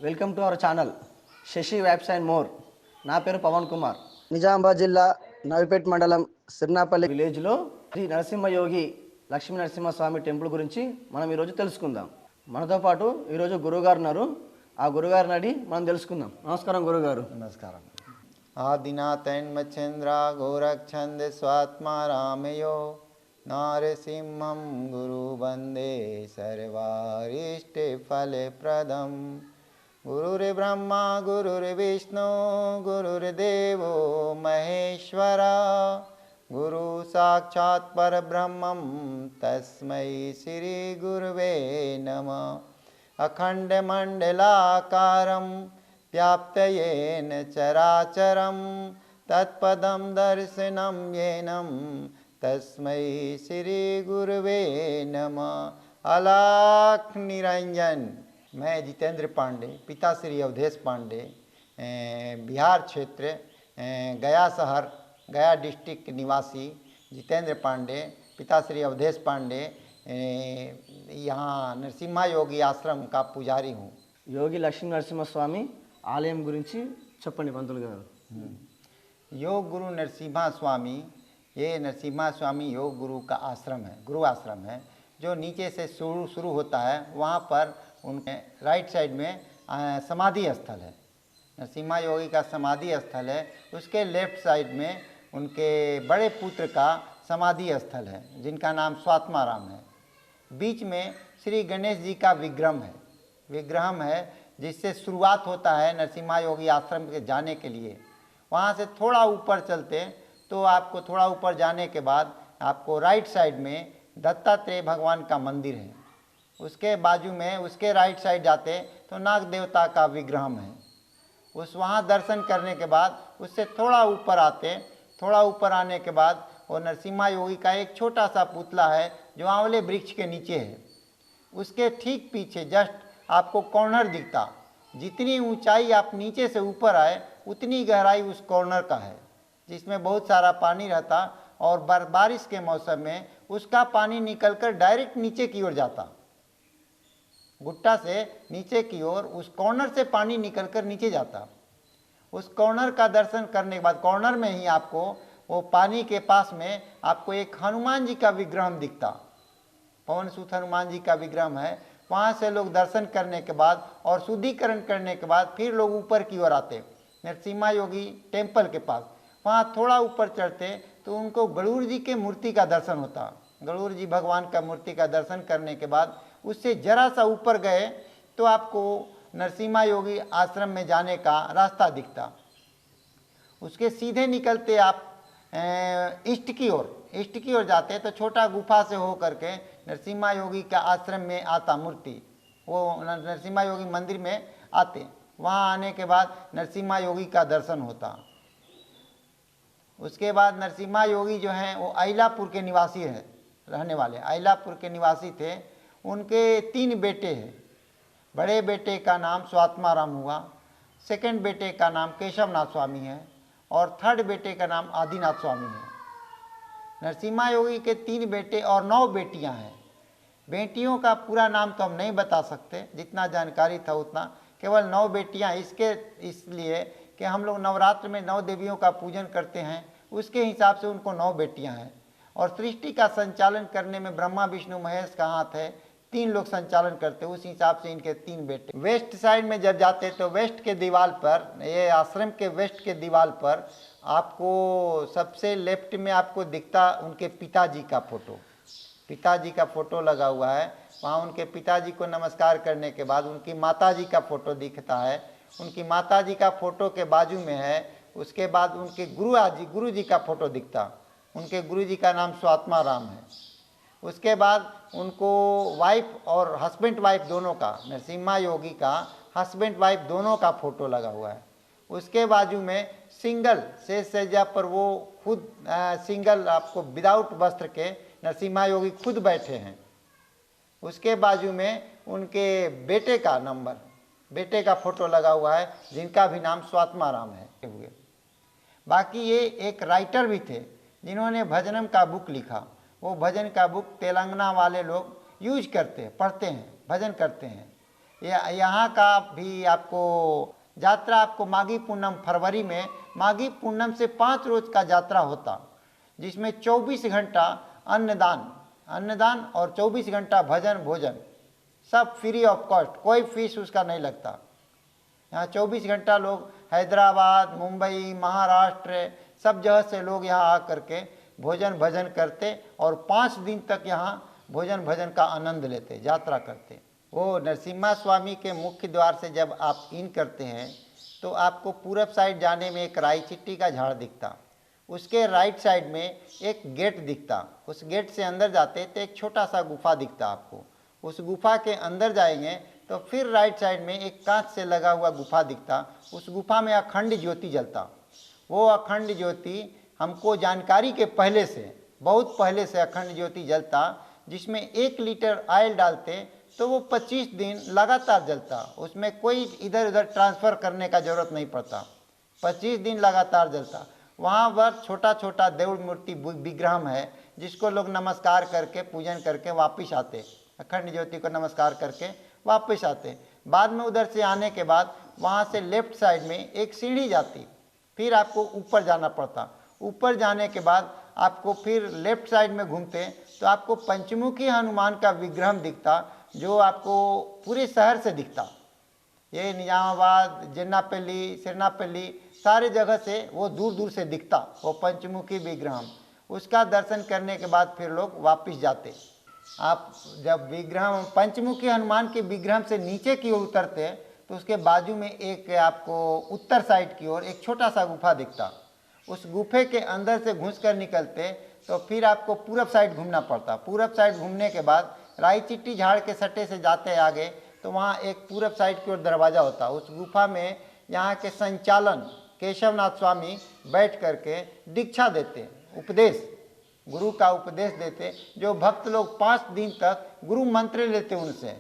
Welcome to our channel Shashi wraps and more. నా పేరు పవన్ కుమార్. నిజామాబాద్ జిల్లా నవిపేట్ మండలం సిర్నాపల్లి విలేజ్లో శ్రీ నరసింహయోగి లక్ష్మీ నరసింహస్వామి టెంపుల్ గురించి మనం ఈరోజు తెలుసుకుందాం. మనతో పాటు ఈరోజు గురువుగారు ఉన్నారు. ఆ గురుగారిని అడిగి మనం తెలుసుకుందాం. నమస్కారం గురుగారు. नमस्कार. आदिनाथैन्मच्छन्द्र गोरक्षन्द स्वात्मा रामयो नारसिंहं गुरुवन्दे सर्वारिष्टफलप्रदम्. गुरुर्ब्रह्मा गुरुर्विष्णु गुरुर्देवो महेश्वरा गुरु साक्षात् परब्रह्मं तस्मै श्री गुरुवे नमः. अखण्डमण्डलाकारं व्याप्तयेन चराचरं तत्पदं दर्शनं येनं तस्मै श्री गुरुवे नमः. अलाख निरंजन. मैं जितेंद्र पांडे, पिता श्री अवधेश पांडे, बिहार क्षेत्र गया शहर गया डिस्ट्रिक्ट निवासी जितेंद्र पांडे, पिता श्री अवधेश पांडे, यहाँ नरसिम्हा योगी आश्रम का पुजारी हूँ. యోగి లక్ష్మీ నరసింహస్వామి ఆలయం గురించి చెప్పండి పంతులు గారు. योग गुरु नरसिम्हा स्वामी, ये नरसिम्हा स्वामी योग गुरु का आश्रम है, गुरु आश्रम है, जो नीचे से शुरू होता है. वहाँ पर उनके राइट साइड में समाधि स्थल है, नरसिम्हा योगी का समाधि स्थल है. उसके लेफ्ट साइड में उनके बड़े पुत्र का समाधि स्थल है, जिनका नाम स्वात्माराम है. बीच में श्री गणेश जी का विग्रह है, जिससे शुरुआत होता है नरसिम्हा योगी आश्रम के जाने के लिए. वहाँ से थोड़ा ऊपर चलते तो आपको थोड़ा ऊपर जाने के बाद आपको राइट साइड में दत्तात्रेय भगवान का मंदिर है. उसके बाजू में उसके राइट साइड जाते तो नाग देवता का विग्रह है. वहाँ दर्शन करने के बाद उससे थोड़ा ऊपर आने के बाद वो नरसिम्हा योगी का एक छोटा सा पुतला है, जो आंवले वृक्ष के नीचे है. उसके ठीक पीछे जस्ट आपको कॉर्नर दिखता. जितनी ऊंचाई आप नीचे से ऊपर आए उतनी गहराई उस कॉर्नर का है, जिसमें बहुत सारा पानी रहता. और बारिश के मौसम में उसका पानी निकलकर डायरेक्ट नीचे की ओर जाता. गुट्टा से नीचे की ओर उस कॉर्नर से पानी निकलकर नीचे जाता. उस कॉर्नर का दर्शन करने के बाद कॉर्नर में ही आपको वो पानी के पास में आपको एक हनुमान जी का विग्रह दिखता. पवन सुत हनुमान जी का विग्रह है. वहाँ से लोग दर्शन करने के बाद और शुद्धिकरण करने के बाद फिर लोग ऊपर की ओर आते नरसिम्हा योगी टेम्पल के पास. वहाँ थोड़ा ऊपर चढ़ते तो उनको गरुड़ जी के मूर्ति का दर्शन होता. गरुड़ जी भगवान का मूर्ति का दर्शन करने के बाद उससे जरा सा ऊपर गए तो आपको नरसिम्हा योगी आश्रम में जाने का रास्ता दिखता. उसके सीधे निकलते आप ईस्ट की ओर जाते तो छोटा गुफा से हो करके नरसिम्हा योगी का आश्रम में आता मूर्ति. वो नरसिम्हा योगी मंदिर में आते. वहाँ आने के बाद नरसिम्हा योगी का दर्शन होता. उसके बाद नरसिम्हा योगी जो हैं वो अहिलापुर के निवासी है, रहने वाले अहिलापुर के निवासी थे. उनके 3 बेटे हैं. बड़े बेटे का नाम स्वात्माराम हुआ, सेकंड बेटे का नाम केशवनाथ स्वामी है और थर्ड बेटे का नाम आदिनाथ स्वामी है. नरसिम्हा योगी के 3 बेटे और 9 बेटियां हैं. बेटियों का पूरा नाम तो हम नहीं बता सकते, जितना जानकारी था उतना. केवल 9 बेटियां इसलिए कि हम लोग नवरात्र में 9 देवियों का पूजन करते हैं, उसके हिसाब से उनको 9 बेटियां हैं. और सृष्टि का संचालन करने में ब्रह्मा विष्णु महेश का हाथ है. 3 लोग संचालन करते, उस हिसाब से इनके 3 बेटे. वेस्ट साइड में जब जाते तो वेस्ट के दीवार पर, ये आश्रम के वेस्ट के दीवार पर आपको सबसे लेफ्ट में आपको दिखता उनके पिताजी का फोटो लगा हुआ है. वहाँ उनके पिताजी को नमस्कार करने के बाद उनकी माताजी का फोटो दिखता है. उनकी माताजी का फोटो के बाजू में है. उसके बाद उनके गुरु जी का फोटो दिखता. उनके गुरु जी का नाम स्वात्माराम है. उसके बाद उनको वाइफ और हस्बैंड वाइफ दोनों का, नरसिम्हा योगी का हस्बैंड वाइफ दोनों का फोटो लगा हुआ है. उसके बाजू में सिंगल शेष सज्जा पर वो खुद सिंगल आपको विदाउट वस्त्र के नरसिम्हा योगी खुद बैठे हैं. उसके बाजू में उनके बेटे का फोटो लगा हुआ है, जिनका भी नाम स्वात्माराम है. बाकी ये एक राइटर भी थे जिन्होंने भजनम का बुक लिखा. वो भजन का बुक तेलंगाना वाले लोग यूज करते हैं, पढ़ते हैं, भजन करते हैं. यहाँ का भी आपको यात्रा आपको माघी पूनम फरवरी में माघी पूनम से 5 रोज का यात्रा होता, जिसमें 24 घंटा अन्नदान और 24 घंटा भजन भोजन सब फ्री ऑफ कॉस्ट, कोई फीस उसका नहीं लगता। यहाँ 24 घंटा लोग हैदराबाद, मुंबई, महाराष्ट्र सब जगह से लोग यहाँ आ करके भोजन भजन करते और 5 दिन तक यहाँ भोजन भजन का आनंद लेते, यात्रा करते। वो नरसिम्हा स्वामी के मुख्य द्वार से जब आप इन करते हैं तो आपको पूरब साइड जाने में एक राई चिट्टी का झाड़ दिखता, उसके राइट साइड में एक गेट दिखता, उस गेट से अंदर जाते तो एक छोटा सा गुफा दिखता आपको। उस गुफा के अंदर जाएंगे तो फिर राइट साइड में एक कांच से लगा हुआ गुफा दिखता, उस गुफा में अखंड ज्योति जलता। वो अखंड ज्योति हमको जानकारी के पहले से, बहुत पहले से अखंड ज्योति जलता, जिसमें 1 लीटर ऑयल डालते तो वो 25 दिन लगातार जलता, उसमें कोई इधर उधर ट्रांसफ़र करने का ज़रूरत नहीं पड़ता, 25 दिन लगातार जलता। वहाँ पर छोटा छोटा देव मूर्ति विग्रह है जिसको लोग नमस्कार करके पूजन करके वापस आते, अखंड ज्योति को नमस्कार करके वापस आते। बाद में उधर से आने के बाद वहाँ से लेफ्ट साइड में एक सीढ़ी जाती, फिर आपको ऊपर जाना पड़ता। ऊपर जाने के बाद आपको फिर लेफ्ट साइड में घूमते तो आपको पंचमुखी हनुमान का विग्रह दिखता, जो आपको पूरे शहर से दिखता। ये निजामाबाद, जेन्नापल्ली, सिरनापल्ली सारे जगह से वो दूर दूर से दिखता वो पंचमुखी विग्रह। उसका दर्शन करने के बाद फिर लोग वापस जाते। आप जब विग्रह पंचमुखी हनुमान के विग्रह से नीचे की ओर उतरते तो उसके बाजू में एक आपको उत्तर साइड की ओर एक छोटा सा गुफा दिखता। उस गुफे के अंदर से घुस कर निकलते तो फिर आपको पूरब साइड घूमना पड़ता। पूरब साइड घूमने के बाद राई चिट्टी झाड़ के सट्टे से जाते आगे तो वहाँ एक पूरब साइड की ओर दरवाज़ा होता। उस गुफा में यहाँ के संचालन केशवनाथ स्वामी बैठ करके दीक्षा देते, उपदेश, गुरु का उपदेश देते। जो भक्त लोग 5 दिन तक गुरु मंत्र लेते, उनसे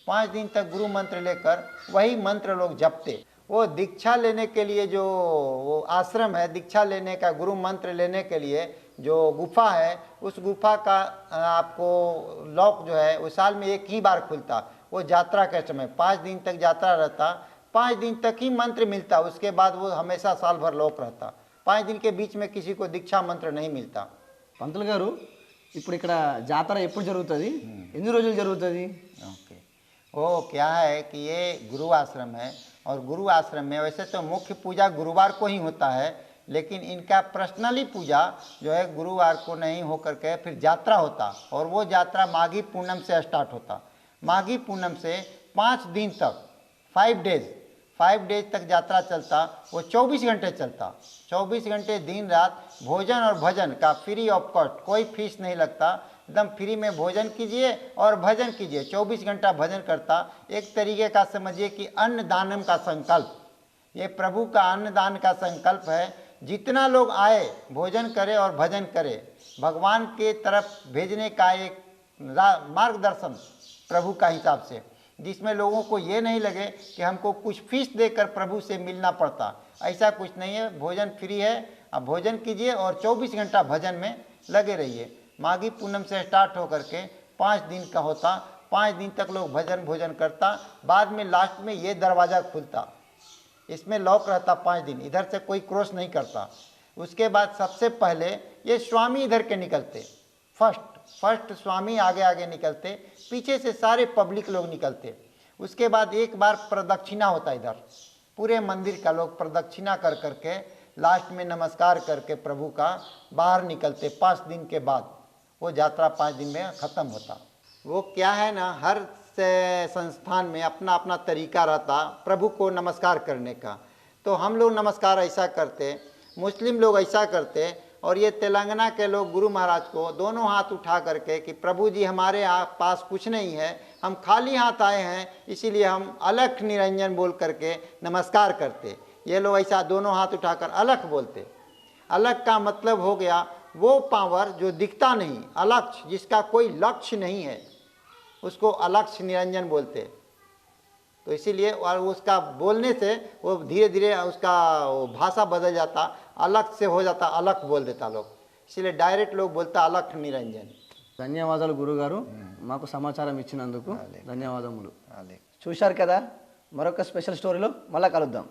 5 दिन तक गुरु मंत्र लेकर वही मंत्र लोग जपते। वो दीक्षा लेने के लिए जो वो आश्रम है, दीक्षा लेने का गुरु मंत्र लेने के लिए जो गुफा है, उस गुफा का आपको लॉक जो है वो साल में एक ही बार खुलता। वो यात्रा के समय 5 दिन तक यात्रा रहता, 5 दिन तक ही मंत्र मिलता, उसके बाद वो हमेशा साल भर लॉक रहता। 5 दिन के बीच में किसी को दीक्षा मंत्र नहीं मिलता। పంతులు గారు ఇప్పుడు ఇక్కడ జాతర ఎప్పుడు జరుగుతుంది, ఎన్ని రోజులు జరుగుతుంది? ओके, वो क्या है कि ये गुरु आश्रम है और गुरु आश्रम में वैसे तो मुख्य पूजा गुरुवार को ही होता है, लेकिन इनका पर्सनली पूजा जो है गुरुवार को नहीं हो करके फिर यात्रा होता और वो यात्रा माघी पूनम से स्टार्ट होता। माघी पूनम से 5 दिन तक 5 डेज तक यात्रा चलता। वो 24 घंटे चलता, 24 घंटे दिन रात भोजन और भजन का फ्री ऑफ कॉस्ट, कोई फीस नहीं लगता, एकदम फ्री में भोजन कीजिए और भजन कीजिए। 24 घंटा भजन करता। एक तरीके का समझिए कि अन्नदानम का संकल्प, ये प्रभु का अन्नदान का संकल्प है। जितना लोग आए भोजन करे और भजन करे, भगवान के तरफ भेजने का एक मार्गदर्शन प्रभु का हिसाब से, जिसमें लोगों को ये नहीं लगे कि हमको कुछ फीस देकर प्रभु से मिलना पड़ता। ऐसा कुछ नहीं है, भोजन फ्री है, आप भोजन कीजिए और 24 घंटा भजन में लगे रहिए। माघी पूनम से स्टार्ट होकर के 5 दिन का होता, 5 दिन तक लोग भजन भोजन करता। बाद में लास्ट में ये दरवाज़ा खुलता, इसमें लॉक रहता 5 दिन, इधर से कोई क्रॉस नहीं करता। उसके बाद सबसे पहले ये स्वामी इधर के निकलते, फर्स्ट स्वामी आगे आगे निकलते, पीछे से सारे पब्लिक लोग निकलते। उसके बाद एक बार प्रदक्षिणा होता, इधर पूरे मंदिर का लोग प्रदक्षिणा कर करके लास्ट में नमस्कार करके प्रभु का बाहर निकलते। 5 दिन के बाद वो यात्रा 5 दिन में ख़त्म होता। वो क्या है ना, हर संस्थान में अपना अपना तरीका रहता प्रभु को नमस्कार करने का। तो हम लोग नमस्कार ऐसा करते, मुस्लिम लोग ऐसा करते, और ये तेलंगाना के लोग गुरु महाराज को दोनों हाथ उठा करके कि प्रभु जी हमारे पास कुछ नहीं है, हम खाली हाथ आए हैं, इसीलिए हम अलख निरंजन बोल करके नमस्कार करते। ये लोग ऐसा दोनों हाथ उठाकर अलख बोलते। अलख का मतलब हो गया वो पावर जो दिखता नहीं, अलक्ष्य, जिसका कोई लक्ष्य नहीं है, उसको अलक्ष्य निरंजन बोलते। तो इसीलिए और उसका बोलने से वो धीरे धीरे उसका भाषा बदल जाता, अलग से हो जाता, अलग बोल देता लोग, इसलिए डायरेक्ट लोग बोलता अलग निरंजन। ధన్యవాదాలు గురుగారు, మాకు సమాచారం ఇచ్చినందుకు ధన్యవాదములు। చూశారు కదా, మరొక స్పెషల్ స్టోరీలో మళ్ళీ కలుద్దాం.